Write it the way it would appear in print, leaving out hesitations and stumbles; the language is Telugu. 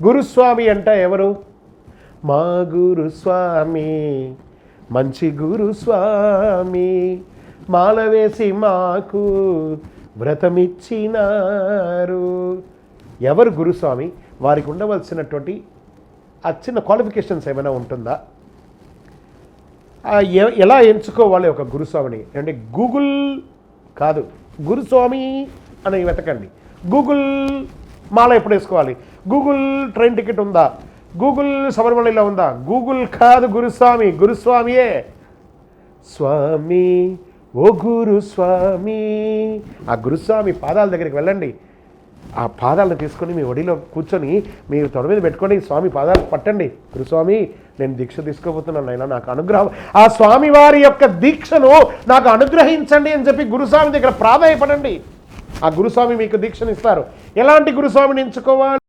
గురుస్వామి అంటే ఎవరు? మా గురుస్వామి మంచి గురుస్వామి, మాల వేసి మాకు వ్రతమిచ్చినారు. ఎవరు గురుస్వామి? వారికి ఉండవలసినటువంటి ఆ చిన్న క్వాలిఫికేషన్స్ ఏమైనా ఉంటుందా? ఎలా ఎంచుకోవాలి ఒక గురుస్వామిని అంటే గూగుల్ కాదు, గురుస్వామి అని వెతకండి. గూగుల్ మాల ఎప్పుడు వేసుకోవాలి, గూగుల్ ట్రైన్ టికెట్ ఉందా, గూగుల్ శబరిమలలో ఉందా, గూగుల్ కాదు గురుస్వామి, గురుస్వామియే. స్వామి ఓ గురుస్వామి, ఆ గురుస్వామి పాదాల దగ్గరికి వెళ్ళండి. ఆ పాదాలను తీసుకొని మీ ఒడిలో కూర్చొని మీరు తొడ మీద పెట్టుకొని స్వామి పాదాలు పట్టండి. గురుస్వామి నేను దీక్ష తీసుకోబోతున్నాను అయినా నాకు అనుగ్రహం, ఆ స్వామివారి యొక్క దీక్షను నాకు అనుగ్రహించండి అని చెప్పి గురుస్వామి దగ్గర ప్రాధాయపడండి. ఆ గురుస్వామి మీకు దీక్షను ఇస్తారు. ఎలాంటి గురుస్వామిని ఎంచుకోవాలి?